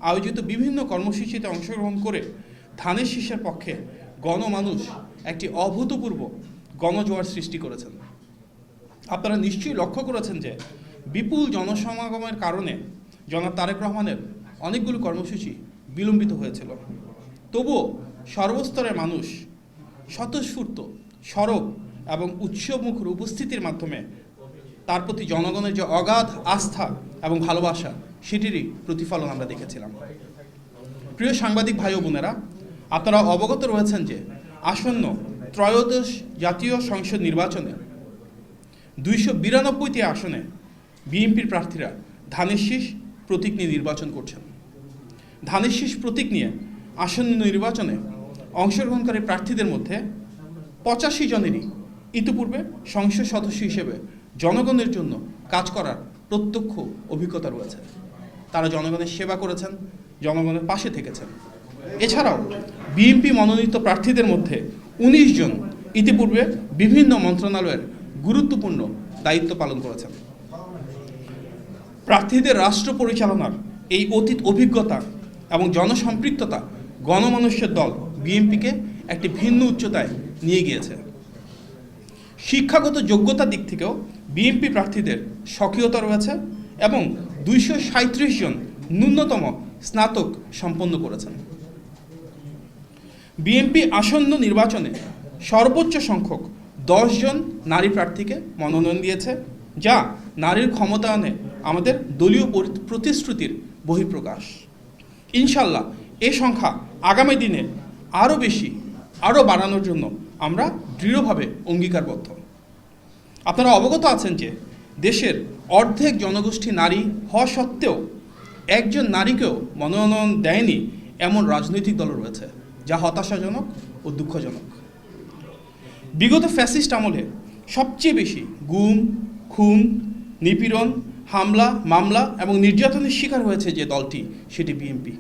আয়োজিত বিভিন্ন কর্মসূচিতে অংশগ্রহণ করে ধানের শীষের পক্ষে গণমানুষ একটি অভূতপূর্ব গণজোয়ার সৃষ্টি করেছেন। আপনারা নিশ্চয়ই লক্ষ্য করেছেন যে বিপুল জনসমাগমের কারণে জনাব তারেক রহমানের অনেকগুলো কর্মসূচি বিলম্বিত হয়েছিল। তবুও সর্বস্তরের মানুষ স্বতঃস্ফূর্ত সরব এবং উৎসবমুখর উপস্থিতির মাধ্যমে তার প্রতি জনগণের যে অগাধ আস্থা এবং ভালোবাসা সেটিরই প্রতিফলন আমরা দেখেছিলাম। প্রিয় সাংবাদিক ভাই ও বোনেরা, আপনারা অবগত রয়েছেন যে আসন্ন ত্রয়োদশ জাতীয় সংসদ নির্বাচনে 292টি আসনে বিএনপির প্রার্থীরা ধানের শীষ প্রতীক নিয়ে নির্বাচন করছেন। ধানের শীষ প্রতীক নিয়ে আসন্ন নির্বাচনে অংশগ্রহণকারী প্রার্থীদের মধ্যে 85 জনেরই ইতিপূর্বে সংসদ সদস্য হিসেবে জনগণের জন্য কাজ করার প্রত্যক্ষ অভিজ্ঞতা রয়েছে। তারা জনগণের সেবা করেছেন, জনগণের পাশে থেকেছেন। এছাড়াও বিএনপি মনোনীত প্রার্থীদের মধ্যে 19 জন ইতিপূর্বে বিভিন্ন মন্ত্রণালয়ের গুরুত্বপূর্ণ দায়িত্ব পালন করেছেন। প্রার্থীদের রাষ্ট্র পরিচালনার এই অতীত অভিজ্ঞতা এবং জনসম্পৃক্ততা গণমানুষের দল বিএনপিকে একটি ভিন্ন উচ্চতায় নিয়ে গিয়েছে। শিক্ষাগত যোগ্যতার দিক থেকেও বিএনপি প্রার্থীদের সক্রিয়তা রয়েছে এবং 237 জন ন্যূনতম স্নাতক সম্পন্ন করেছেন। বিএনপি আসন্ন নির্বাচনে সর্বোচ্চ সংখ্যক 10 জন নারী প্রার্থীকে মনোনয়ন দিয়েছে, যা নারীর ক্ষমতায়নে আমাদের দলীয় প্রতিশ্রুতির বহিঃপ্রকাশ। ইনশাল্লাহ এ সংখ্যা আগামী দিনে আরও বাড়ানোর জন্য আমরা দৃঢ়ভাবে অঙ্গীকারবদ্ধ। আপনারা অবগত আছেন যে দেশের অর্ধেক জনগোষ্ঠী নারী হওয়া সত্ত্বেও একজন নারীকেও মনোনয়ন দেয়নি এমন রাজনৈতিক দল রয়েছে, যা হতাশাজনক ও দুঃখজনক। বিগত ফ্যাসিস্ট আমলে সবচেয়ে বেশি গুম, খুন, নিপীড়ন, হামলা, মামলা এবং নির্যাতনের শিকার হয়েছে যে দলটি, সেটি বিএনপি।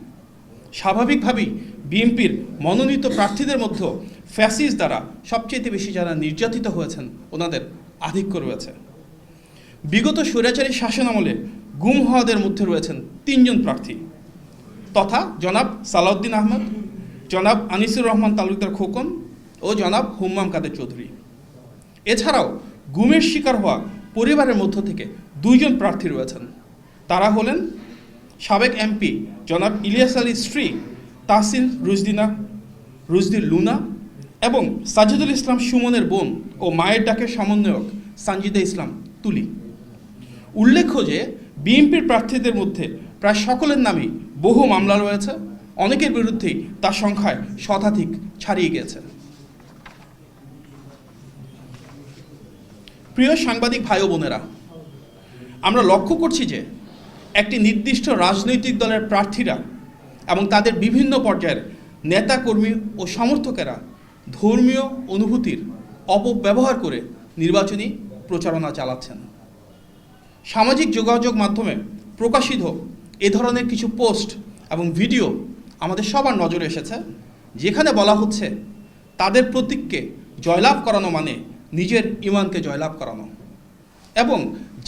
স্বাভাবিকভাবেই বিএনপির মনোনীত প্রার্থীদের মধ্যে ফ্যাসিস্ট দ্বারা সবচেয়ে বেশি যারা নির্যাতিত হয়েছেন ওনাদের আধিক্য রয়েছে। বিগত স্বৈরাচারী শাসন আমলে গুম হওয়াদের মধ্যে রয়েছেন 3 জন প্রার্থী তথা জনাব সালাউদ্দিন আহমেদ, জনাব আনিসুর রহমান তালুকদার খোকন ও জনাব হুম্মাম কাদের চৌধুরী। এছাড়াও গুমের শিকার হওয়া পরিবারের মধ্য থেকে 2 জন প্রার্থী রয়েছেন। তারা হলেন সাবেক এমপি জনাব ইলিয়াস আলীর স্ত্রী তাহসিন রুজদির লুনা এবং সাজিদুল ইসলাম সুমনের বোন ও মায়ের ডাকের সমন্বয়ক সানজিদা ইসলাম তুলি। উল্লেখ্য যে বিএনপির প্রার্থীদের মধ্যে প্রায় সকলের নামেই বহু মামলা রয়েছে, অনেকের বিরুদ্ধেই তার সংখ্যায় শতাধিক ছাড়িয়ে গেছে। প্রিয় সাংবাদিক ভাই ও বোনেরা, আমরা লক্ষ্য করছি যে একটি নির্দিষ্ট রাজনৈতিক দলের প্রার্থীরা এবং তাদের বিভিন্ন পর্যায়ের নেতাকর্মী ও সমর্থকেরা ধর্মীয় অনুভূতির অপব্যবহার করে নির্বাচনী প্রচারণা চালাচ্ছেন। সামাজিক যোগাযোগ মাধ্যমে প্রকাশিত এ ধরনের কিছু পোস্ট এবং ভিডিও আমাদের সবার নজরে এসেছে, যেখানে বলা হচ্ছে তাদের প্রতীককে জয়লাভ করানো মানে নিজের ঈমানকে জয়লাভ করানো এবং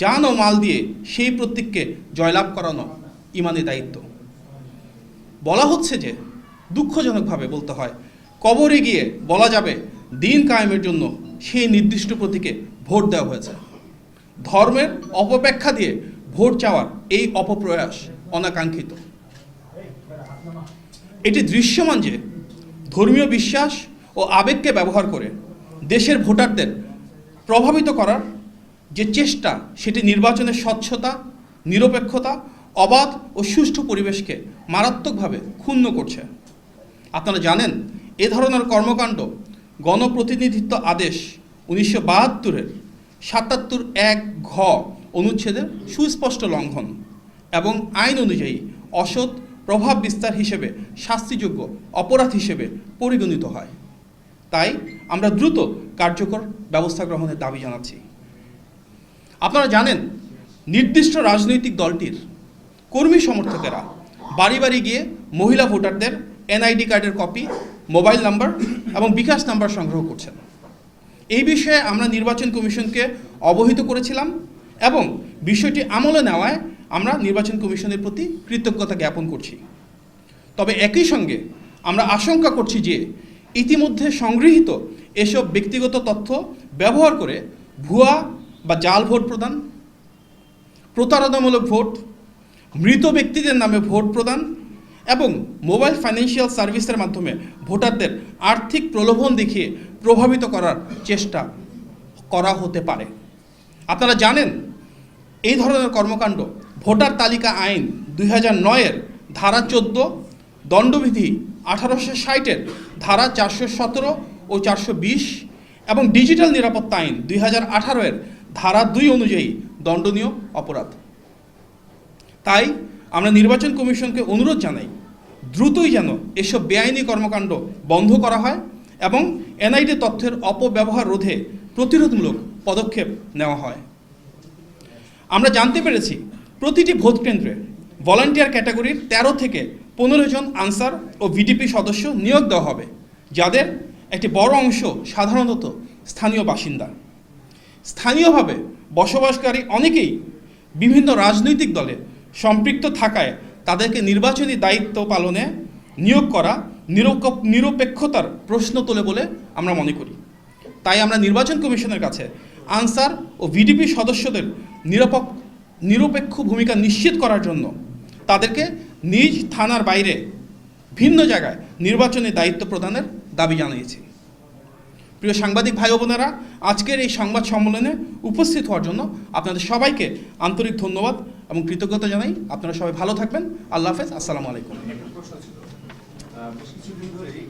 জান ও মাল দিয়ে সেই প্রতীককে জয়লাভ করানো ঈমানের দায়িত্ব। বলা হচ্ছে যে দুঃখজনকভাবে বলতে হয়, কবরে গিয়ে বলা যাবে দিন কায়েমের জন্য সেই নির্দিষ্ট প্রতীকে ভোট দেওয়া হয়েছে। ধর্মের অপব্যাখ্যা দিয়ে ভোট চাওয়ার এই অপপ্রয়াস অনাকাঙ্ক্ষিত। এটি দৃশ্যমান যে ধর্মীয় বিশ্বাস ও আবেগকে ব্যবহার করে দেশের ভোটারদের প্রভাবিত করার যে চেষ্টা, সেটি নির্বাচনের স্বচ্ছতা, নিরপেক্ষতা, অবাধ ও সুষ্ঠু পরিবেশকে মারাত্মকভাবে ক্ষুণ্ণ করছে। আপনারা জানেন এ ধরনের কর্মকাণ্ড গণপ্রতিনিধিত্ব আদেশ 1972-এর 77(1) ঘ অনুচ্ছেদের সুস্পষ্ট লঙ্ঘন এবং আইন অনুযায়ী অসৎ প্রভাব বিস্তার হিসেবে শাস্তিযোগ্য অপরাধ হিসেবে পরিগণিত হয়। তাই আমরা দ্রুত কার্যকর ব্যবস্থা গ্রহণের দাবি জানাচ্ছি। আপনারা জানেন নির্দিষ্ট রাজনৈতিক দলটির কর্মী সমর্থকেরা বাড়ি বাড়ি গিয়ে মহিলা ভোটারদের এনআইডি কার্ডের কপি, মোবাইল নাম্বার এবং বিকাশ নাম্বার সংগ্রহ করছেন। এই বিষয়ে আমরা নির্বাচন কমিশনকে অবহিত করেছিলাম এবং বিষয়টি আমলে নেওয়ায় আমরা নির্বাচন কমিশনের প্রতি কৃতজ্ঞতা জ্ঞাপন করছি। তবে একই সঙ্গে আমরা আশঙ্কা করছি যে ইতিমধ্যে সংগৃহীত এসব ব্যক্তিগত তথ্য ব্যবহার করে ভুয়া বা জাল ভোট প্রদান, প্রতারণামূলক ভোট, মৃত ব্যক্তিদের নামে ভোট প্রদান এবং মোবাইল ফাইন্যান্সিয়াল সার্ভিসের মাধ্যমে ভোটারদের আর্থিক প্রলোভন দেখিয়ে প্রভাবিত করার চেষ্টা করা হতে পারে। আপনারা জানেন এই ধরনের কর্মকাণ্ড ভোটার তালিকা আইন 2009-এর ধারা 14, দণ্ডবিধি 1860-এর ধারা 417 ও 420 এবং ডিজিটাল নিরাপত্তা আইন 2018-এর ধারা 2 অনুযায়ী দণ্ডনীয় অপরাধ। তাই আমরা নির্বাচন কমিশনকে অনুরোধ জানাই দ্রুতই যেন এসব বেআইনি কর্মকাণ্ড বন্ধ করা হয় এবং এনআইডি তথ্যের অপব্যবহার রোধে প্রতিরোধমূলক পদক্ষেপ নেওয়া হয়। আমরা জানতে পেরেছি প্রতিটি ভোট কেন্দ্রে ভলান্টিয়ার ক্যাটাগরির 13 থেকে 15 জন আনসার ও ভিডিপি সদস্য নিয়োগ দেওয়া হবে, যাদের একটি বড় অংশ সাধারণত স্থানীয় বাসিন্দা। স্থানীয়ভাবে বসবাসকারী অনেকেই বিভিন্ন রাজনৈতিক দলে সম্পৃক্ত থাকায় তাদেরকে নির্বাচনী দায়িত্ব পালনে নিয়োগ করা নিরপেক্ষতার প্রশ্ন তোলে বলে আমরা মনে করি। তাই আমরা নির্বাচন কমিশনের কাছে আনসার ও ভিডিপি সদস্যদের নিরপেক্ষ ভূমিকা নিশ্চিত করার জন্য তাদেরকে নিজ থানার বাইরে ভিন্ন জায়গায় নির্বাচনী দায়িত্ব প্রদানের দাবি জানিয়েছি। প্রিয় সাংবাদিক ভাই ও বোনেরা, আজকের এই সংবাদ সম্মেলনে উপস্থিত হওয়ার জন্য আপনাদের সবাইকে আন্তরিক ধন্যবাদ এবং কৃতজ্ঞতা জানাই। আপনারা সবাই ভালো থাকবেন। আল্লাহ হাফেজ। আসসালামু আলাইকুম। একটা প্রশ্ন ছিল, বেশ কিছুদিন ধরেই